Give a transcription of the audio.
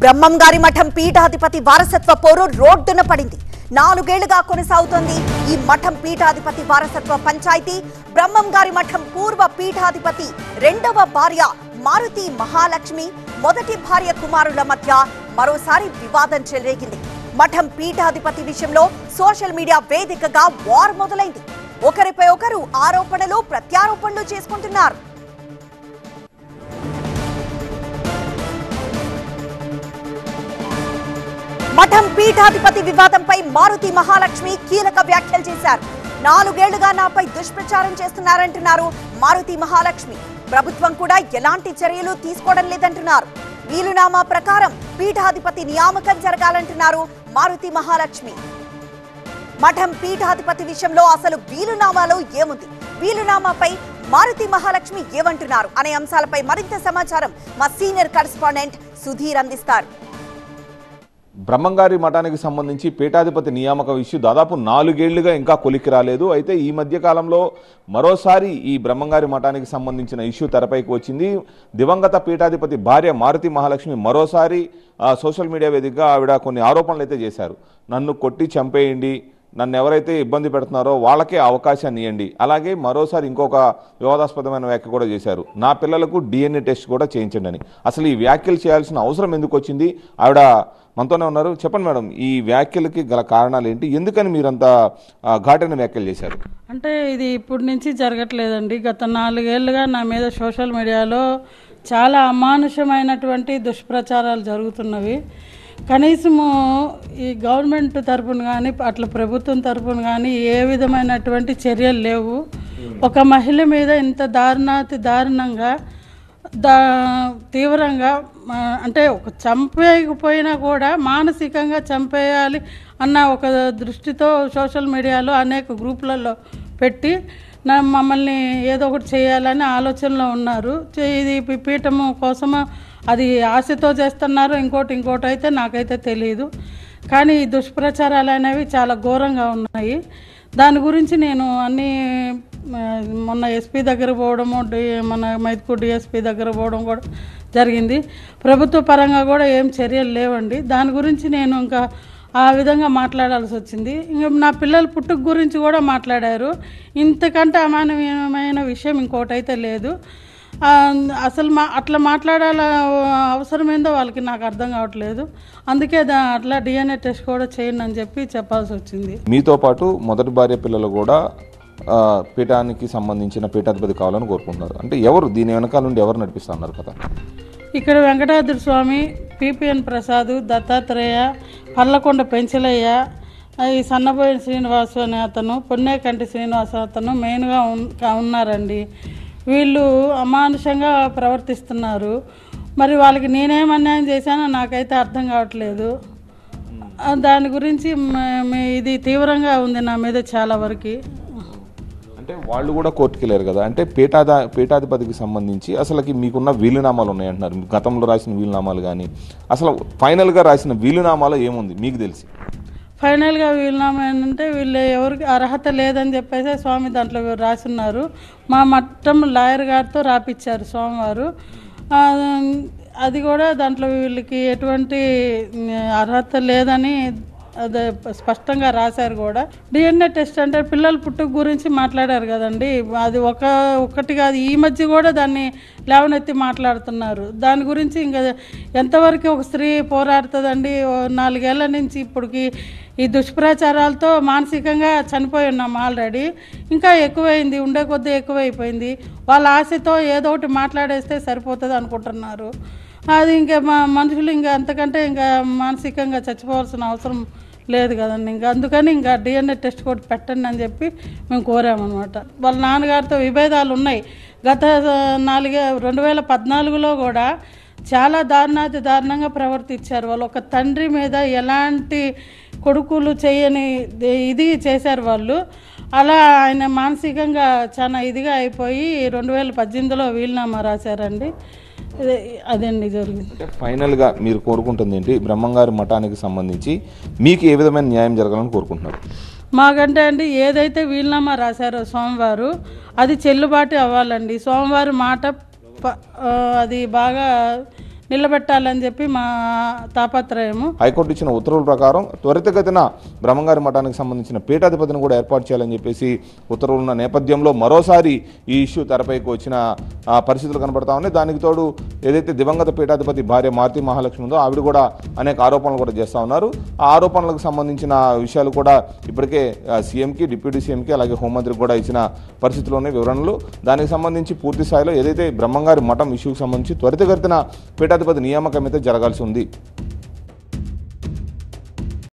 బ్రహ్మంగారి మఠం పీఠాధిపతి వారసత్వ పోరు రోడ్డున పడింది. 4 ఏళ్లుగా కొనసాగుతోంది ఈ మఠం పీఠాధిపతి వారసత్వ పంచాయతీ. బ్రహ్మంగారి మఠం పూర్వ పీఠాధిపతి రెండవ భార్య మారుతి మహాలక్ష్మి, మొదటి భార్య కుమారుల మధ్య మరోసారి వివాదం చెలరేగింది. మఠం పీఠాధిపతి విషయంలో సోషల్ మీడియా వేదికగా వార్ మొదలైంది. ఒకరిపై ఒకరు ఆరోపణలు ప్రత్యారోపణలు చేసుకుంటున్నారు. మఠం పీఠాధిపతి వివాదంపై మారుతి మహాలక్ష్మి కీలక వ్యాఖ్యలు చేశారు. 4 ఏళ్లుగా నాపై దుష్ప్రచారం చేస్తున్నారంటున్నారు మారుతి మహాలక్ష్మి. ప్రభుత్వం కూడా ఎలాంటి చర్యలు తీసుకోవడం లేదంటున్నారు. వీలునామా ప్రకారం పీఠాధిపతి నియామకం జరగాలంటున్నారు మారుతి మహాలక్ష్మి. మఠం పీఠాధిపతి విషయంలో అసలు వీలునామాలో ఏముంది, వీలునామాపై మారుతి మహాలక్ష్మి ఏమంటున్నారు అనే అంశాలపై మరింత సమాచారం మా సీనియర్ కరెస్పాండెంట్ సుధీర్ అందిస్తారు. బ్రహ్మంగారి మఠానికి సంబంధించి పీఠాధిపతి నియామక ఇష్యూ దాదాపు 4 ఏళ్లుగా ఇంకా కొలిక్కి రాలేదు. అయితే ఈ మధ్య కాలంలో మరోసారి ఈ బ్రహ్మంగారి మఠానికి సంబంధించిన ఇష్యూ తెరపైకి వచ్చింది. దివంగత పీఠాధిపతి భార్య మారుతి మహాలక్ష్మి మరోసారి సోషల్ మీడియా వేదికగా ఆవిడ కొన్ని ఆరోపణలు అయితే చేశారు. నన్ను కొట్టి చంపేయండి, నన్ను ఎవరైతే ఇబ్బంది పెడుతున్నారో వాళ్ళకే అవకాశాన్ని ఇవ్వండి, అలాగే మరోసారి ఇంకొక వివాదాస్పదమైన వ్యాఖ్య కూడా చేశారు, నా పిల్లలకు DNA టెస్ట్ కూడా చేయించండి అని. అసలు ఈ వ్యాఖ్యలు చేయాల్సిన అవసరం ఎందుకు వచ్చింది? ఆవిడ మనతోనే ఉన్నారు. చెప్పండి మేడం, ఈ వ్యాఖ్యలకి గల కారణాలు ఏంటి? ఎందుకని మీరంతా ఘాటైన వ్యాఖ్యలు చేశారు? అంటే ఇది ఇప్పటి నుంచి జరగట్లేదండి. గత 4 ఏళ్లుగా నా మీద సోషల్ మీడియాలో చాలా అమానుషమైనటువంటి దుష్ప్రచారాలు జరుగుతున్నవి. కనీసము ఈ గవర్నమెంట్ తరఫున కానీ అట్లా ప్రభుత్వం తరఫున కానీ ఏ విధమైనటువంటి చర్యలు లేవు. ఒక మహిళ మీద ఇంత దారుణంగా తీవ్రంగా అంటే ఒక చంపేయకపోయినా కూడా మానసికంగా చంపేయాలి అన్న ఒక దృష్టితో సోషల్ మీడియాలో అనేక గ్రూపులలో పెట్టి మమ్మల్ని ఏదో ఒకటి చేయాలని ఆలోచనలో ఉన్నారు. ఇది పీఠము కోసము అది ఆశతో చేస్తున్నారు, ఇంకోటి అయితే నాకైతే తెలియదు. కానీ ఈ దుష్ప్రచారాలు అనేవి చాలా ఘోరంగా ఉన్నాయి. దాని గురించి నేను మొన్న ఎస్పీ దగ్గర పోవడము, మన మైదుకూరు DSP దగ్గర పోవడం కూడా జరిగింది. ప్రభుత్వ పరంగా కూడా ఏం చర్యలు లేవండి. దాని గురించి నేను ఇంకా ఆ విధంగా మాట్లాడాల్సి వచ్చింది. ఇంకా నా పిల్లల పుట్టుక గురించి కూడా మాట్లాడారు. ఇంతకంటే అమానవీయమైన విషయం ఇంకోటైతే లేదు. అసలు అట్లా మాట్లాడాల అవసరం ఏందో వాళ్ళకి నాకు అర్థం కావట్లేదు. అందుకే అట్లా DNA టెస్ట్ కూడా చేయండి అని చెప్పాల్సి వచ్చింది. మీతో పాటు మొదటి భార్య పిల్లలు కూడా పీఠానికి సంబంధించిన పీఠాధిపతి కావాలని కోరుకుంటున్నారు. అంటే ఎవరు దీని వెనకాల నుండి ఎవరు నడిపిస్తున్నారు కదా? ఇక్కడ వెంకటాద్రి స్వామి, PPN ప్రసాద్, దత్తాత్రేయ, పర్లకొండ పెంచలయ్య, ఈ సన్నబోయిన శ్రీనివాసు అనే అతను, పొన్నేకంటి శ్రీనివాసు అతను మెయిన్గా ఉన్నారండి. వీళ్ళు అమానుషంగా ప్రవర్తిస్తున్నారు. మరి వాళ్ళకి నేనేం అన్యాయం చేశానో నాకైతే అర్థం కావట్లేదు. దాని గురించి ఇది తీవ్రంగా ఉంది నా మీద చాలా వరకు. అంటే వాళ్ళు కూడా కోర్టుకి వెళ్ళారు కదా, అంటే పీఠాధిపతికి సంబంధించి అసలుకి మీకున్న వీలునామాలు ఉన్నాయంటున్నారు. గతంలో రాసిన వీలునామాలు కానీ అసలు ఫైనల్గా రాసిన వీలునామాలో ఏముంది మీకు తెలిసి? ఫైనల్గా వీలునామా ఏంటంటే వీళ్ళు ఎవరికి అర్హత లేదని చెప్పేసి స్వామి దాంట్లో రాసున్నారు. మా మట్టం లాయర్ గారితో రాపిచ్చారు స్వామివారు. అది కూడా దాంట్లో వీళ్ళకి ఎటువంటి అర్హత లేదని అదే స్పష్టంగా రాశారు కూడా. DNA టెస్ట్ అంటే పిల్లల పుట్టుక గురించి మాట్లాడారు కదండి, అది ఒకటి కాదు, ఈ మధ్య కూడా దాన్ని లేవనెత్తి మాట్లాడుతున్నారు. దాని గురించి ఇంకా ఎంతవరకు ఒక స్త్రీ పోరాడుతుందండి? 4 ఏళ్ల నుంచి ఇప్పటికి ఈ దుష్ప్రచారాలతో మానసికంగా చనిపోయి ఉన్నాం ఆల్రెడీ. ఇంకా ఎక్కువైంది, ఉండే కొద్దీ ఎక్కువైపోయింది. వాళ్ళ ఆశతో ఏదో ఒకటి మాట్లాడేస్తే సరిపోతుంది అనుకుంటున్నారు. అది ఇంకా మనుషులు ఇంకా అంతకంటే ఇంకా మానసికంగా చచ్చిపోవాల్సిన అవసరం లేదు కదండి. ఇంకా అందుకని ఇంకా DNA టెస్ట్ కూడా పెట్టండి అని చెప్పి మేము కోరామన్నమాట. వాళ్ళ నాన్నగారితో విభేదాలు ఉన్నాయి. గత 2014లో కూడా చాలా దారుణంగా ప్రవర్తించారు. వాళ్ళు ఒక తండ్రి మీద ఎలాంటి కొడుకులు చేయని ఇది చేశారు వాళ్ళు. అలా ఆయన మానసికంగా చాలా ఇదిగా అయిపోయి 2018లో వీలునామా రాశారండి. అదండి జరిగింది. ఫైనల్గా మీరు కోరుకుంటుంది ఏంటి? బ్రహ్మంగారి మఠానికి సంబంధించి మీకు ఏ విధమైన న్యాయం జరగాలని కోరుకుంటున్నారు? మాకంటే అండి ఏదైతే వీలునామా రాశారో స్వామివారు అది చెల్లుబాటు అవ్వాలండి. స్వామివారి మాట అది బాగా నిలబెట్టాలని చెప్పి మా తాపత్రయము. హైకోర్టు ఇచ్చిన ఉత్తర్వుల ప్రకారం త్వరితగతిన బ్రహ్మంగారి మఠానికి సంబంధించిన పీఠాధిపతిని కూడా ఏర్పాటు చేయాలని చెప్పేసి ఉత్తర్వులున్న నేపథ్యంలో మరోసారి ఈ ఇష్యూ తెరపైకి వచ్చిన పరిస్థితులు కనబడతా ఉన్నాయి. దానికి తోడు ఏదైతే దివంగత పీఠాధిపతి భార్య మారుతి మహాలక్ష్మి ఉందో ఆవిడ కూడా అనేక ఆరోపణలు కూడా చేస్తూ ఉన్నారు. ఆ ఆరోపణలకు సంబంధించిన విషయాలు కూడా ఇప్పటికే సీఎంకి, డిప్యూటీ సీఎంకి, అలాగే హోంమంత్రికి కూడా ఇచ్చిన పరిస్థితుల్లోనే వివరణలు. దానికి సంబంధించి పూర్తి స్థాయిలో ఏదైతే బ్రహ్మంగారి మఠం ఇష్యూకి సంబంధించి త్వరితగతిన పీఠాధిపతి నియామకం అయితే జరగాల్సి ఉంది.